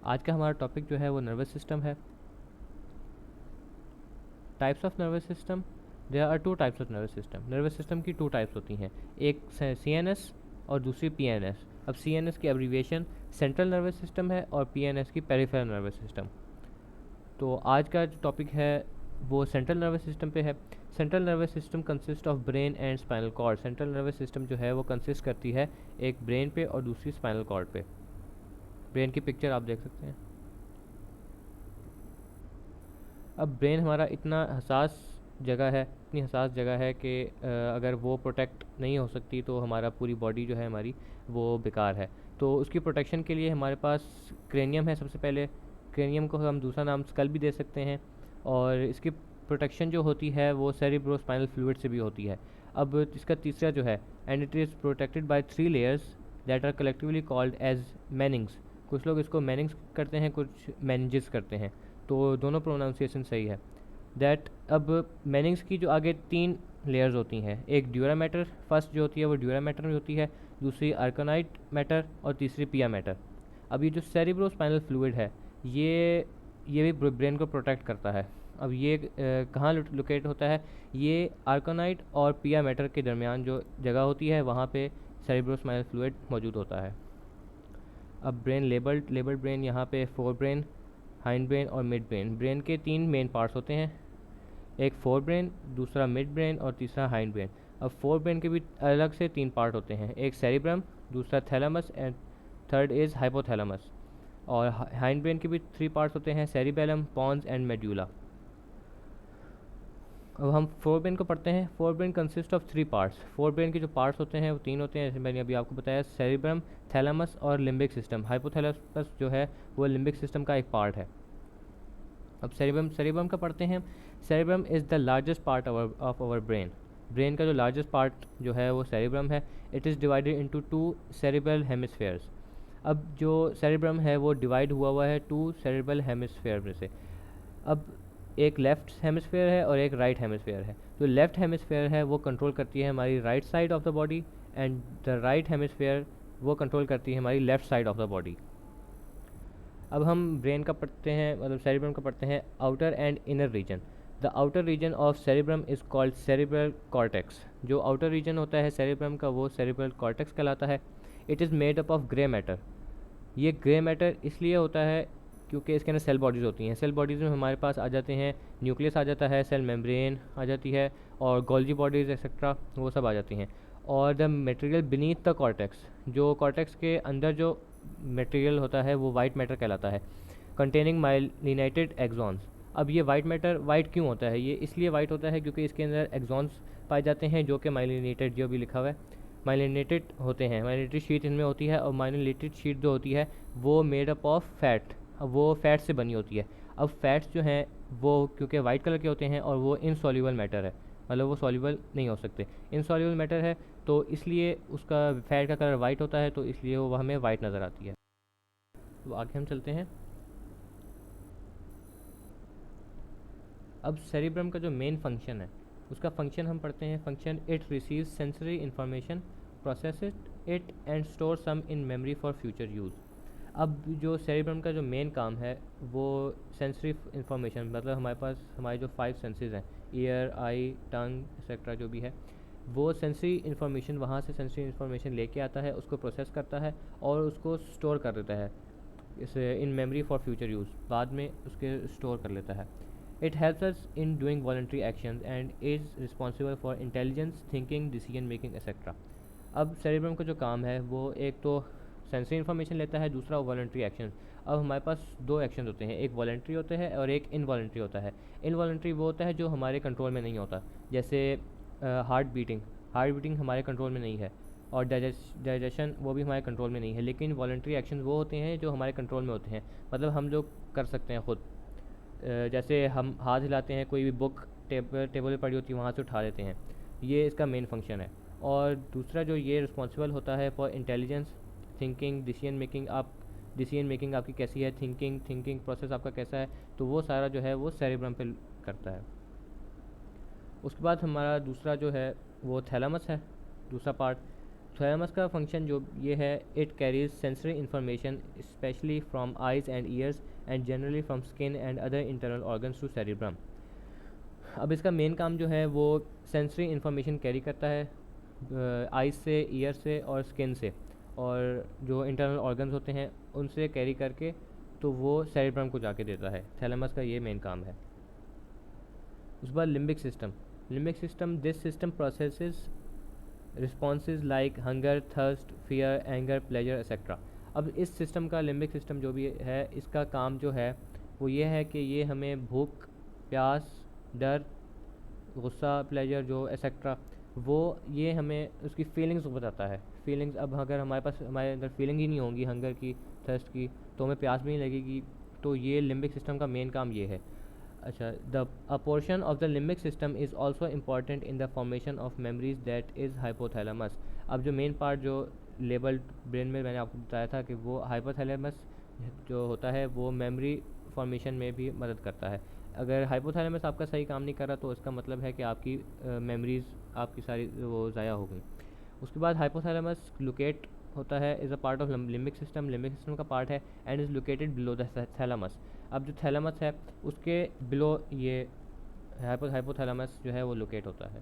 आज का हमारा टॉपिक जो है वो नर्वस सिस्टम है। Types of nervous system. There are two types of nervous system. Nervous system की टू टाइप्स होती हैं, एक CNS और दूसरी PNS। अब CNS की एब्रीविएशन सेंट्रल नर्वस सिस्टम है और PNS की पेरिफेरल नर्वस सिस्टम। तो आज का जो टॉपिक है वो सेंट्रल नर्वस सिस्टम पे है। Central nervous system consist of brain and spinal cord. Central nervous system जो है वो कंसिस्ट करती है एक ब्रेन पे और दूसरी स्पाइनल कॉर्ड पे। ब्रेन की पिक्चर आप देख सकते हैं। अब ब्रेन हमारा इतना हसास जगह है, इतनी हसास जगह है कि अगर वो प्रोटेक्ट नहीं हो सकती तो हमारा पूरी बॉडी जो है हमारी वो बेकार है। तो उसकी प्रोटेक्शन के लिए हमारे पास क्रेनियम है। सबसे पहले क्रेनियम को हम दूसरा नाम स्कल भी दे सकते हैं, और इसकी प्रोटेक्शन जो होती है वो सेरिब्रोस्पाइनल फ्लूइड से भी होती है। अब इसका तीसरा जो है, and it is protected by 3 layers that are collectively called as meninges. कुछ लोग इसको मैनिंग्स करते हैं, कुछ मैनिजेस करते हैं, तो दोनों प्रोनाउंसिएशन सही है। दैट अब मैनिंग्स की जो आगे 3 लेयर्स होती हैं, एक ड्यूरा मैटर, फर्स्ट जो होती है वो ड्यूरा मैटर में होती है, दूसरी आर्कोनाइट मैटर और तीसरी पिया मैटर। अब ये जो सेरिब्रोस्पाइनल फ्लूइड है ये भी ब्रेन को प्रोटेक्ट करता है। अब ये कहाँ लोकेट होता है? ये आर्कोनाइट और पिया मैटर के दरमियान जो जगह होती है वहाँ पे सेरिब्रोस्पाइनल फ्लूइड मौजूद होता है। अब ब्रेन लेबल्ड ब्रेन, यहाँ पे फोर ब्रेन, हाइंड ब्रेन और मिड ब्रेन। ब्रेन के 3 मेन पार्ट्स होते हैं, एक फोर ब्रेन, दूसरा मिड ब्रेन और तीसरा हाइंड ब्रेन। अब फोर ब्रेन के भी अलग से 3 पार्ट होते हैं, एक सेरिब्रम, दूसरा thalamus and third is hypothalamus. और हाइंड ब्रेन के भी 3 पार्ट्स होते हैं, सेरिबेलम, पॉन्स एंड मेड्यूला। अब हम फोर ब्रेन को पढ़ते हैं। Fore brain consist of 3 parts. Fore brain के जो पार्ट्स होते हैं वो 3 होते हैं, जैसे मैंने अभी आपको बताया, सेरिब्रम, थैलेमस और लिम्बिक सिस्टम। हाइपोथैलेमस जो है वो लिम्बिक सिस्टम का एक पार्ट है। अब सेरिब्रम का पढ़ते हैं। Cerebrum is the largest part of our brain. Brain का जो लार्जेस्ट पार्ट जो है वो सेरिब्रम है। It is divided into 2 cerebral hemispheres. अब जो सेरिब्रम है वो डिवाइड हुआ हुआ है 2 सेरिब्रल हेमिस्फेयर में से। अब एक लेफ़्ट हेमिस्फेयर है और एक राइट हेमिस्फेयर है। जो लेफ़्ट हेमिस्फेयर है वो कंट्रोल करती है हमारी right side of the body, and the right hemisphere वो कंट्रोल करती है हमारी left side of the body. अब हम ब्रेन का पढ़ते हैं, मतलब सेरिब्रम का पढ़ते हैं, outer and inner region. The outer region of cerebrum is called cerebral cortex. जो आउटर रीजन होता है सेरिब्रम का वो सेरिब्रल कॉर्टेक्स कहलाता है। It is made up of grey matter. ये ग्रे मैटर इसलिए होता है क्योंकि इसके अंदर सेल बॉडीज़ होती हैं। सेल बॉडीज़ में हमारे पास आ जाते हैं, न्यूक्लियस आ जाता है, सेल मेम्ब्रेन आ जाती है, और गोल्जी बॉडीज़ एक्सेट्रा वो सब आ जाती हैं। और the material beneath the cortex, जो कॉर्टेक्स के अंदर जो मटेरियल होता है वो वाइट मैटर कहलाता है, कंटेनिंग माइलिनेटेड एक्सॉन्स। अब ये वाइट मैटर वाइट क्यों होता है? ये इसलिए वाइट होता है क्योंकि इसके अंदर एक्सॉन्स पाए जाते हैं जो कि माइलिनेटेड, जो भी लिखा हुआ है, माइलिनेटेड होते हैं। माइलिनेटेड शीट इनमें होती है, और माइलिनेटेड शीट जो होती है वो मेड अप ऑफ फैट, वो फैट से बनी होती है। अब फैट्स जो हैं वो क्योंकि वाइट कलर के होते हैं और वो इनसॉल्युबल मैटर है, मतलब वो सॉल्युबल नहीं हो सकते, इनसॉल्युबल मैटर है, तो इसलिए उसका फैट का कलर वाइट होता है, तो इसलिए वो हमें वाइट नज़र आती है। तो आगे हम चलते हैं। अब सेरिब्रम का जो मेन फंक्शन है उसका फंक्शन हम पढ़ते हैं। Function, it receive sensory information, process it and store some in memory for future use. अब जो सेरिब्रम का जो मेन काम है वो सेंसरी इंफॉर्मेशन, मतलब हमारे पास हमारे जो 5 सेंसेस हैं, ईयर, आई, टंग एक्सेट्रा जो भी है, वो सेंसरी इंफॉर्मेशन वहाँ से सेंसरी इंफॉर्मेशन लेके आता है, उसको प्रोसेस करता है और उसको स्टोर कर देता है इसे इन मेमोरी फॉर फ्यूचर यूज़, बाद में उसके स्टोर कर लेता है। It helps us in doing voluntary actions and is responsible for intelligence, thinking, decision making etcetera. अब सेरिब्रम का जो काम है वो एक तो सेंसरी इन्फॉर्मेशन लेता है, दूसरा वॉलंटरी एक्शन। अब हमारे पास 2 एक्शन होते हैं, एक वॉलंटरी होता है और एक इनवॉलंटरी होता है। इनवॉलंटरी वो होता है जो हमारे कंट्रोल में नहीं होता, जैसे हार्ट बीटिंग। हार्ट बीटिंग हमारे कंट्रोल में नहीं है, और डाइजेशन वो भी हमारे कंट्रोल में नहीं है। लेकिन वॉलंटरी एक्शन वो होते हैं जो हमारे कंट्रोल में होते हैं, मतलब हम लोग कर सकते हैं ख़ुद। जैसे हम हाथ हिलाते हैं, कोई भी बुक टेबल पर पड़ी होती है वहाँ से उठा लेते हैं, ये इसका मेन फंक्शन है। और दूसरा जो ये रिस्पॉन्सिबल होता है for intelligence, thinking, decision making. आप डिसीजन मेकिंग आपकी कैसी है, थिंकिंग प्रोसेस आपका कैसा है, तो वो सारा जो है वो सेरिब्रम पे करता है। उसके बाद हमारा दूसरा जो है वो थैलेमस है, दूसरा पार्ट। थैलेमस का फंक्शन जो ये है, it carries sensory information specially from eyes and ears and generally from skin and other internal organs to cerebrum. अब इसका मेन काम जो है वो सेंसरी इंफॉर्मेशन कैरी करता है आइज से, ईयर से और स्किन से, और जो इंटरनल ऑर्गन्स होते हैं उनसे कैरी करके तो वो सेरिब्रम को जाके देता है। थैलेमस का ये मेन काम है। उसके बाद limbic system. Limbic system, this system processes responses like hunger, thirst, fear, anger, pleasure etcetera. अब इस सिस्टम का, लिम्बिक सिस्टम जो भी है, इसका काम जो है वो ये है कि ये हमें भूख, प्यास, डर, गुस्सा, प्लेजर जो एक्सेट्रा, वो ये हमें उसकी फीलिंग्स को बताता है। फीलिंग्स, अब अगर हमारे पास, हमारे अंदर फीलिंग ही नहीं होंगी हंगर की, थर्स्ट की, तो हमें प्यास भी नहीं लगेगी। तो ये लिम्बिक सिस्टम का मेन काम ये है। अच्छा, the a portion of the limbic system is also important in the formation of memories that is hypothalamus. अब जो मेन पार्ट जो लेबल्ड ब्रेन में मैंने आपको बताया था कि वो हाइपोथैलेमस जो होता है वो मेमोरी फॉर्मेशन में भी मदद करता है। अगर हाइपोथैलेमस आपका सही काम नहीं कर रहा तो इसका मतलब है कि आपकी मेमोरीज़ आपकी सारी वो ज़ाया हो गई। उसके बाद हाइपोथैलेमस लोकेट होता है, is a part of limbic system, limbic system का पार्ट है, and is located below the thalamus. अब जो थैलेमस है उसके बिलो ये हाइपोथैलेमस जो है वो लोकेट होता है।